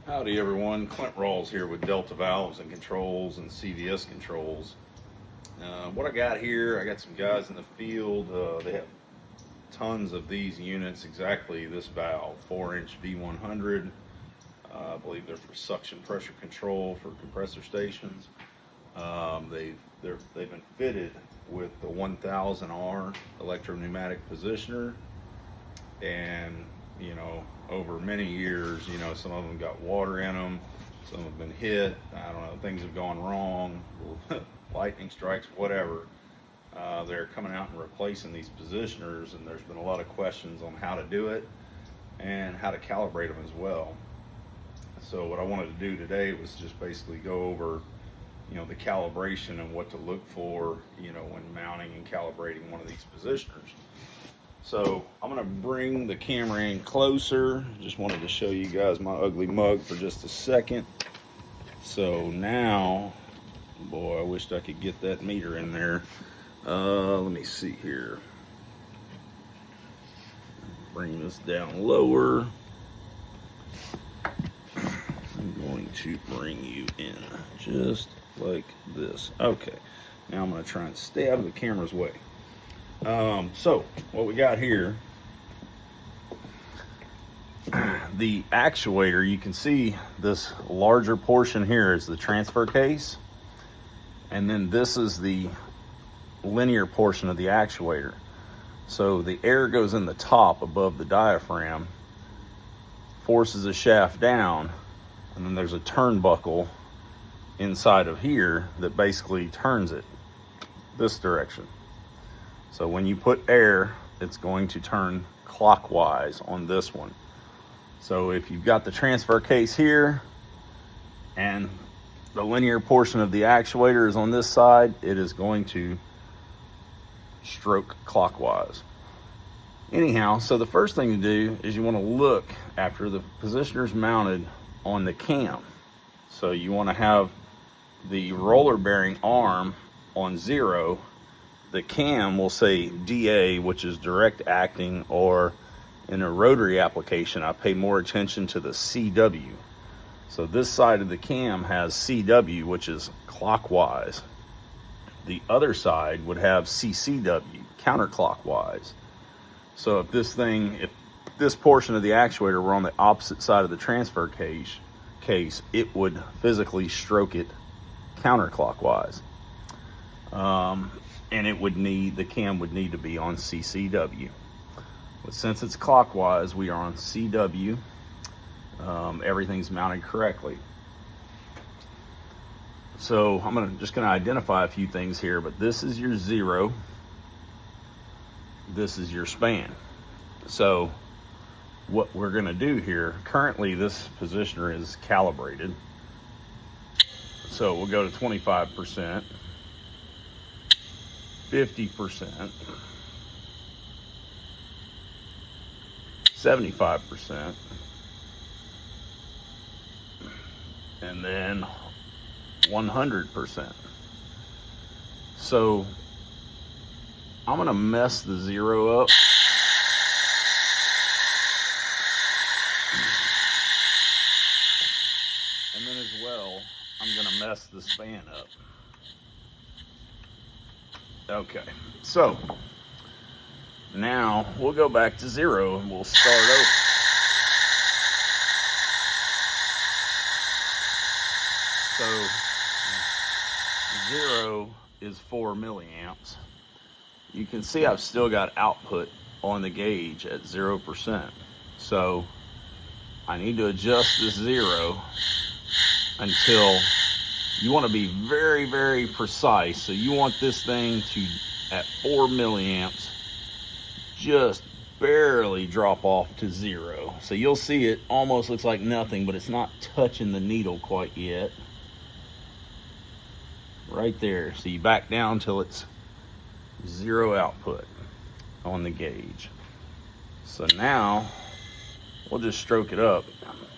Howdy everyone, Clint Rawls here with Delta Valves and Controls and CVS Controls. What I got here, I got some guys in the field. They have tons of these units, exactly this valve, 4-inch V100. I believe they're for suction pressure control for compressor stations. They've been fitted with the YT-1000R electro-pneumatic positioner, and over many years, some of them got water in them, some have been hit, I don't know, things have gone wrong, lightning strikes, whatever. They're coming out and replacing these positioners, and there's been a lot of questions on how to do it and how to calibrate them as well. So what I wanted to do today was just basically go over the calibration and what to look for when mounting and calibrating one of these positioners. So I'm going to bring the camera in closer. Just wanted to show you guys my ugly mug for just a second. So now, boy, I wished I could get that meter in there. Let me see here. Bring this down lower. I'm going to bring you in just like this. Okay, now I'm going to try and stay out of the camera's way. So what we got here, the actuator, you can see this larger portion here is the transfer case, and then this is the linear portion of the actuator. So the air goes in the top above the diaphragm, forces the shaft down, and then there's a turnbuckle inside of here that basically turns it this direction. So when you put air, it's going to turn clockwise on this one. So if you've got the transfer case here and the linear portion of the actuator is on this side, it is going to stroke clockwise. Anyhow, so the first thing to do is you want to look after the positioner's mounted on the cam. So you want to have the roller bearing arm on 0. The cam will say DA, which is direct acting, or in a rotary application, I pay more attention to the CW. So this side of the cam has CW, which is clockwise. The other side would have CCW, counterclockwise. So if this portion of the actuator were on the opposite side of the transfer case, it would physically stroke it counterclockwise. And the cam would need to be on CCW. But since it's clockwise, we are on CW. Everything's mounted correctly. So I'm just going to identify a few things here, but this is your 0. This is your span. So what we're going to do here, currently this positioner is calibrated. So we'll go to 25%. 50%, 75%, and then 100%. So I'm going to mess the 0 up. And then as well, I'm going to mess the span up. Okay, so now we'll go back to 0 and we'll start over. So 0 is 4 milliamps. You can see I've still got output on the gauge at 0%. So I need to adjust this 0 until you want to be very, very precise. So you want this thing to, at 4 milliamps, just barely drop off to 0. So you'll see it almost looks like nothing, but it's not touching the needle quite yet. Right there. So you back down till it's 0 output on the gauge. So now we'll just stroke it up.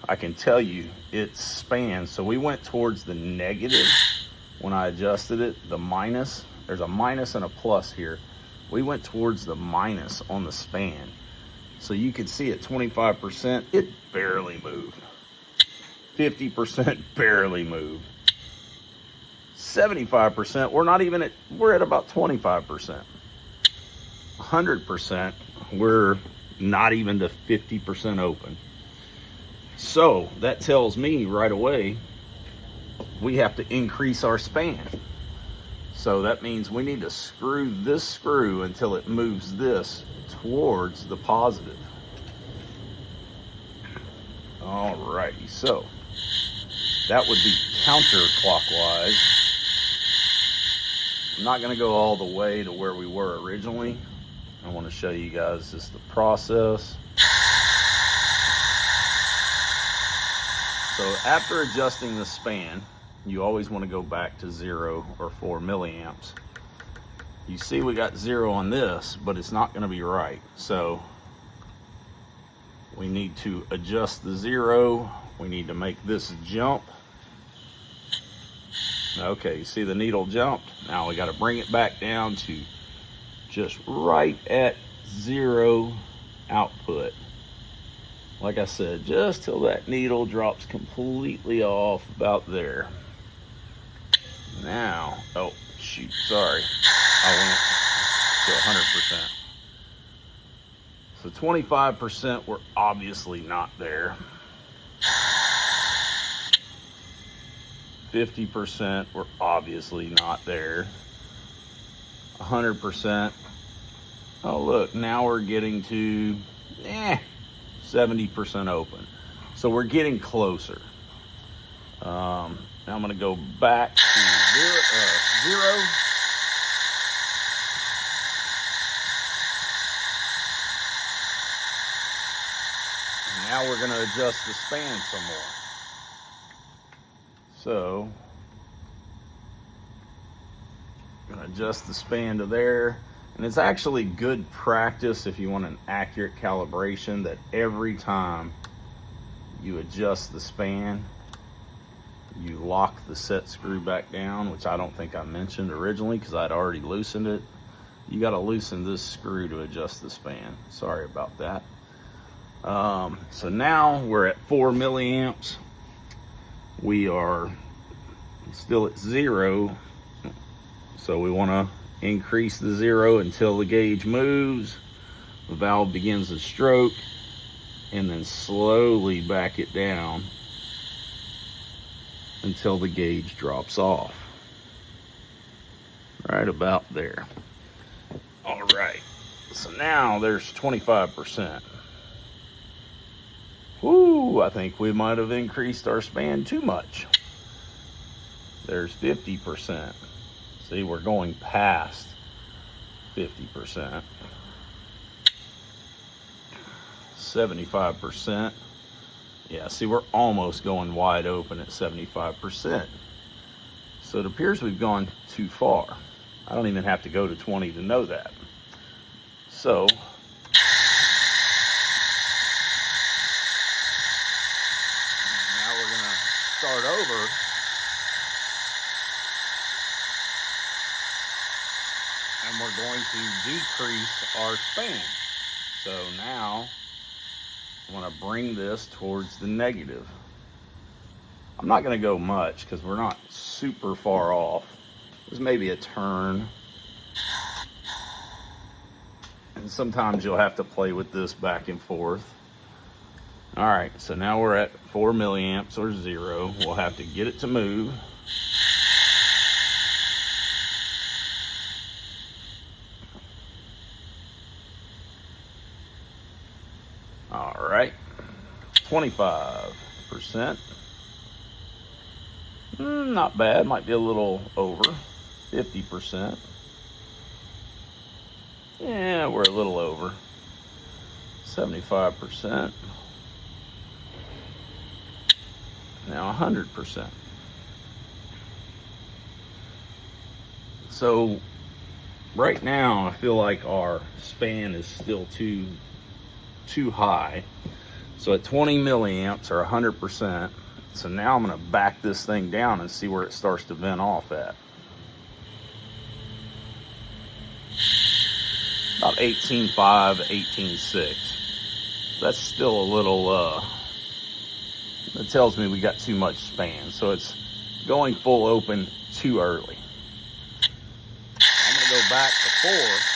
I can tell you it spans. So we went towards the negative when I adjusted it, the minus. There's a minus and a plus here. We went towards the minus on the span. So you can see at 25%, it barely moved. 50% barely moved. 75%, we're at about 25%. 100%, we're not even to 50% open. So that tells me right away we have to increase our span. So that means we need to screw this screw until it moves this towards the positive. Alrighty, so that would be counterclockwise. I'm not going to go all the way to where we were originally. I want to show you guys just the process. So after adjusting the span, you always want to go back to 0 or 4 milliamps. You see we got 0 on this, but it's not going to be right. So we need to adjust the 0. We need to make this jump. Okay, you see the needle jumped? Now we got to bring it back down to just right at 0 output. Like I said, just till that needle drops completely off about there. Now, oh shoot, sorry. I went to 100%. So 25%, we're obviously not there. 50%, we're obviously not there. 100%. Oh look, now we're getting to 70% open. So we're getting closer. Now I'm going to go back to 0. Now we're going to adjust the span some more. So I'm going to adjust the span to there. And it's actually good practice if you want an accurate calibration that every time you adjust the span, you lock the set screw back down, which I don't think I mentioned originally because I'd already loosened it. You got to loosen this screw to adjust the span. Sorry about that. So now we're at 4 milliamps. We are still at 0. So we want to increase the 0 until the gauge moves, the valve begins to stroke, and then slowly back it down until the gauge drops off. Right about there. All right, so now there's 25%. Whoo, I think we might have increased our span too much. There's 50%. See, we're going past 50%. 75%. Yeah, see, we're almost going wide open at 75%. So it appears we've gone too far. I don't even have to go to 20 to know that. So now we're going to start over. And we're going to decrease our span. So now I want to bring this towards the negative. I'm not going to go much because we're not super far off. There's maybe a turn. And sometimes you'll have to play with this back and forth. All right, so now we're at 4 milliamps or 0. We'll have to get it to move. All right, 25%. Not bad, might be a little over. 50%. Yeah, we're a little over. 75%. Now 100%. So right now I feel like our span is still too high. So at 20 milliamps or 100%. So now I'm going to back this thing down and see where it starts to vent off at. About 18.5, 18.6. That's still a that tells me we got too much span. So it's going full open too early. I'm gonna go back to 4.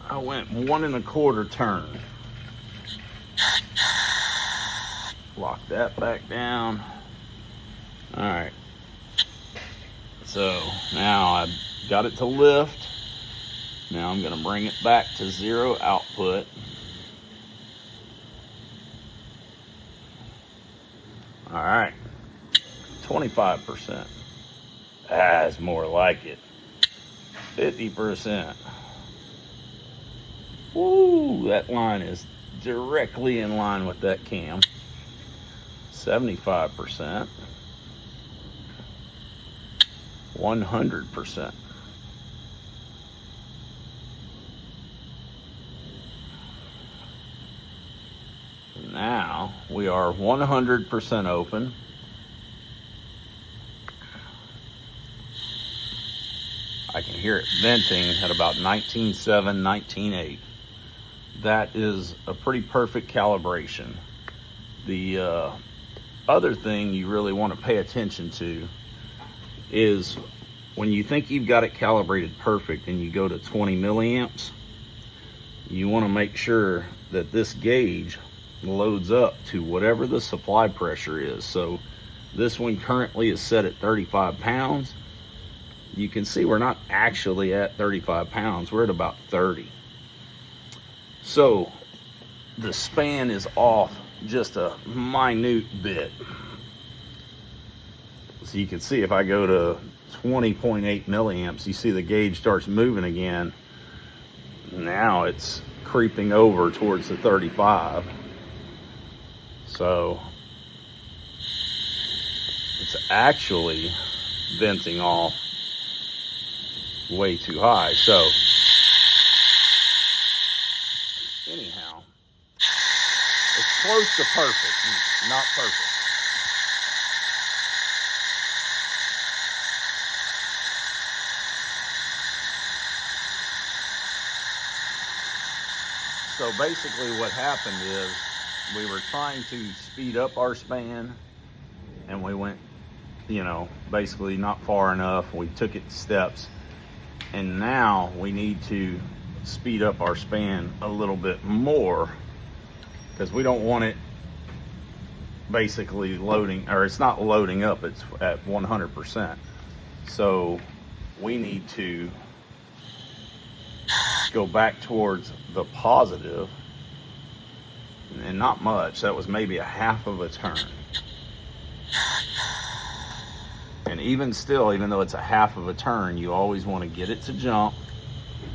I went 1 1/4 turn. Lock that back down. All right. So now I've got it to lift. Now I'm going to bring it back to 0 output. All right. 25%. That's more like it. 50%. Woo, that line is directly in line with that cam. 75%. 100%. Now we are 100% open. I can hear it venting at about 19.7, 19.8. That is a pretty perfect calibration. The other thing you really want to pay attention to is when you think you've got it calibrated perfect and you go to 20 milliamps, you want to make sure that this gauge loads up to whatever the supply pressure is. So this one currently is set at 35 pounds. You can see we're not actually at 35 pounds, we're at about 30. So the span is off just a minute bit. So you can see if I go to 20.8 milliamps, you see the gauge starts moving again. Now it's creeping over towards the 35. So it's actually venting off way too high. So anyhow, it's close to perfect, not perfect. So basically what happened is we were trying to speed up our span and we went, basically not far enough. We took it steps, and now we need to speed up our span a little bit more because we don't want it basically loading, or it's not loading up, it's at 100%. So we need to go back towards the positive, and not much. That was maybe a half of a turn. And even still, even though it's a half of a turn, you always want to get it to jump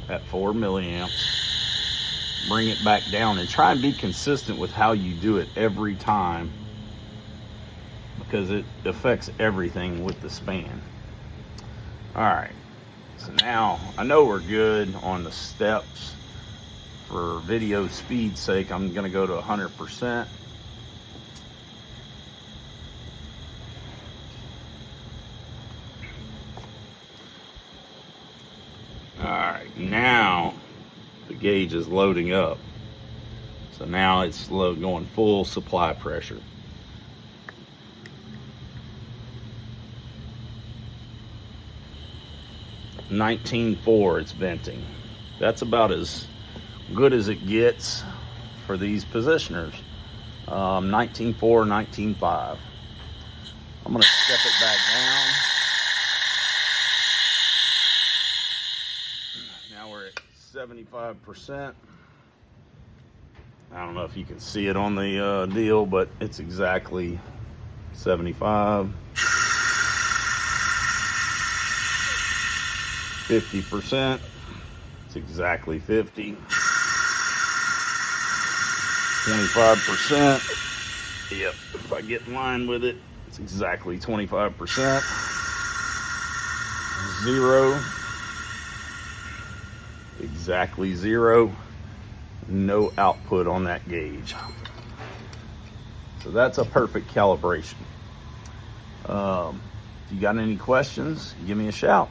at 4 milliamps, bring it back down, and try and be consistent with how you do it every time, because it affects everything with the span. All right, so now I know we're good on the steps. For video speed's sake, I'm gonna go to 100%. All right, now the gauge is loading up. So now it's going full supply pressure. $19.4 it's venting. That's about as good as it gets for these positioners. 19.4, 19.5. I'm gonna step it back down. Now we're at 75%. I don't know if you can see it on the deal, but it's exactly 75. 50%. It's exactly 50. 25%. Yep, if I get in line with it, it's exactly 25%. 0. Exactly 0. no output on that gauge. So that's a perfect calibration. If you got any questions, give me a shout.